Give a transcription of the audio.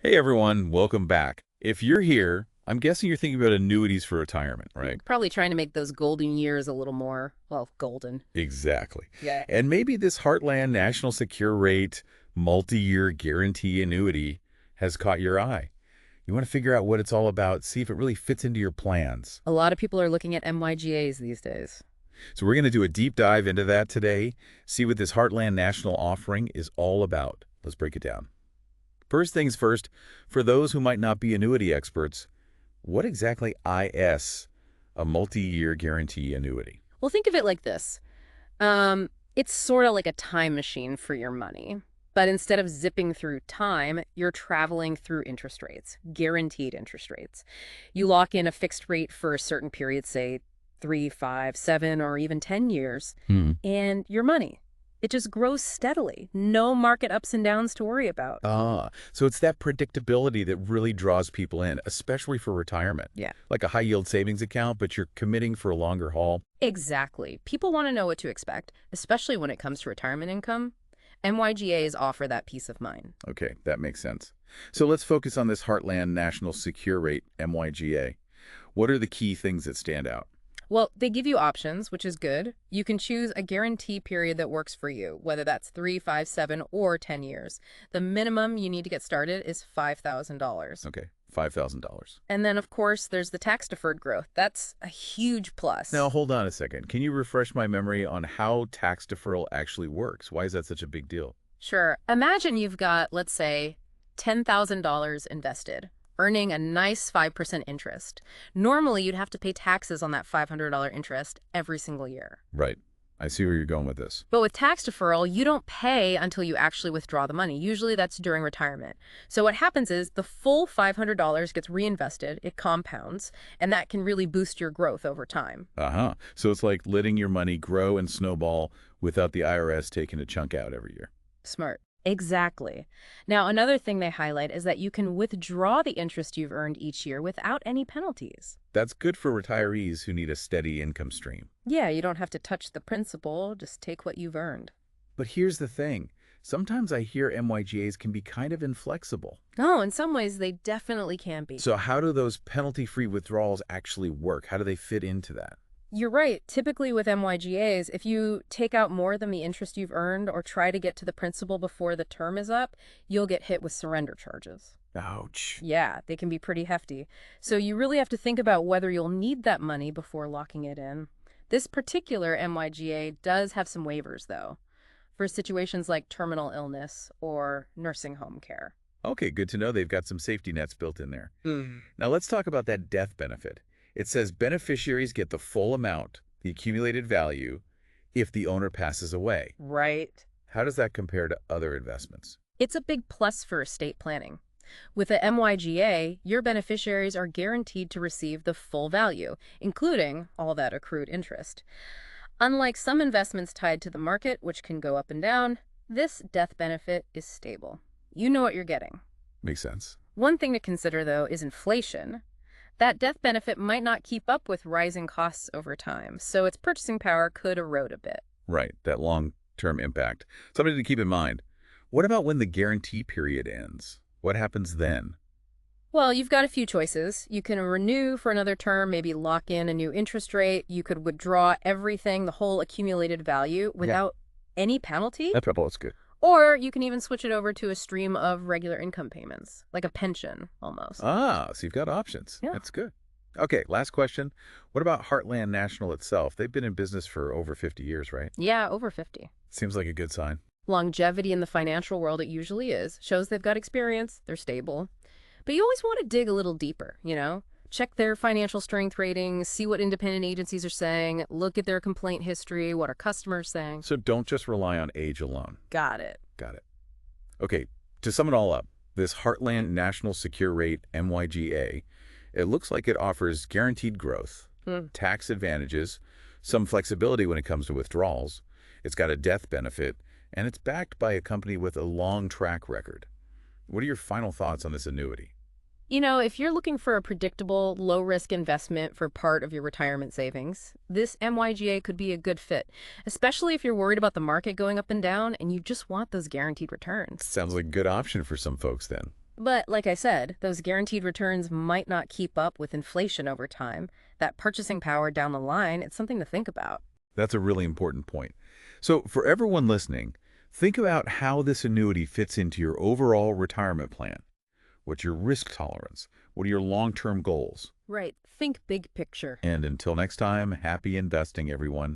Hey everyone, welcome back. If you're here, I'm guessing you're thinking about annuities for retirement, right? Probably trying to make those golden years a little more, well, golden. Exactly. Yeah. And maybe this Heartland National Secure Rate multi-year guarantee annuity has caught your eye. You want to figure out what it's all about, see if it really fits into your plans. A lot of people are looking at MYGAs these days. So we're going to do a deep dive into that today, see what this Heartland National offering is all about. Let's break it down. First things first, for those who might not be annuity experts, what exactly is a multi-year guarantee annuity? Well, think of it like this. It's sort of like a time machine for your money. But instead of zipping through time, you're traveling through interest rates, guaranteed interest rates. You lock in a fixed rate for a certain period, say 3, 5, 7, or even 10 years, and your money. It just grows steadily. No market ups and downs to worry about. So it's that predictability that really draws people in, especially for retirement. Yeah. Like a high-yield savings account, but you're committing for a longer haul. Exactly. People want to know what to expect, especially when it comes to retirement income. MYGAs offer that peace of mind. Okay, that makes sense. So let's focus on this Heartland National Secure Rate MYGA. What are the key things that stand out? Well, they give you options, which is good. You can choose a guarantee period that works for you, whether that's 3, 5, 7, or 10 years. The minimum you need to get started is $5,000. Okay, $5,000. And then, of course, there's the tax-deferred growth. That's a huge plus. Now, hold on a second. Can you refresh my memory on how tax deferral actually works? Why is that such a big deal? Sure. Imagine you've got, let's say, $10,000 invested, earning a nice 5% interest. Normally, you'd have to pay taxes on that $500 interest every single year. Right. I see where you're going with this. But with tax deferral, you don't pay until you actually withdraw the money. Usually that's during retirement. So what happens is the full $500 gets reinvested, it compounds, and that can really boost your growth over time. So it's like letting your money grow and snowball without the IRS taking a chunk out every year. Smart. Exactly. Now, another thing they highlight is that you can withdraw the interest you've earned each year without any penalties. That's good for retirees who need a steady income stream. Yeah, you don't have to touch the principal, just take what you've earned. But here's the thing. Sometimes I hear MYGAs can be kind of inflexible. Oh, in some ways they definitely can be. So how do those penalty-free withdrawals actually work? How do they fit into that? You're right. Typically with MYGAs, if you take out more than the interest you've earned or try to get to the principal before the term is up, you'll get hit with surrender charges. Ouch. Yeah, they can be pretty hefty. So you really have to think about whether you'll need that money before locking it in. This particular MYGA does have some waivers, though, for situations like terminal illness or nursing home care. Okay, good to know they've got some safety nets built in there. Now let's talk about that death benefit. It says beneficiaries get the full amount, the accumulated value, if the owner passes away. Right. How does that compare to other investments? It's a big plus for estate planning. With a MYGA, your beneficiaries are guaranteed to receive the full value, including all that accrued interest. Unlike some investments tied to the market, which can go up and down, this death benefit is stable. You know what you're getting. Makes sense. One thing to consider, though, is inflation. That death benefit might not keep up with rising costs over time, so its purchasing power could erode a bit. Right, that long-term impact. Something to keep in mind. What about when the guarantee period ends? What happens then? Well, you've got a few choices. You can renew for another term, maybe lock in a new interest rate. You could withdraw everything, the whole accumulated value, without any penalty. That's good. Or you can even switch it over to a stream of regular income payments, like a pension almost. So you've got options. Yeah. That's good. Okay, last question. What about Heartland National itself? They've been in business for over 50 years, right? Yeah, over 50. Seems like a good sign. Longevity in the financial world, it usually is. Shows they've got experience, they're stable. But you always want to dig a little deeper, you know? Check their financial strength ratings, see what independent agencies are saying, look at their complaint history, what are customers saying. So don't just rely on age alone. Got it. Got it. Okay, to sum it all up, this Heartland National Secure Rate MYGA, it looks like it offers guaranteed growth, tax advantages, some flexibility when it comes to withdrawals. It's got a death benefit, and it's backed by a company with a long track record. What are your final thoughts on this annuity? You know, if you're looking for a predictable, low-risk investment for part of your retirement savings, this MYGA could be a good fit, especially if you're worried about the market going up and down and you just want those guaranteed returns. Sounds like a good option for some folks then. But like I said, those guaranteed returns might not keep up with inflation over time. That purchasing power down the line, it's something to think about. That's a really important point. So for everyone listening, think about how this annuity fits into your overall retirement plan. What's your risk tolerance? What are your long-term goals? Right. Think big picture. And until next time, happy investing, everyone.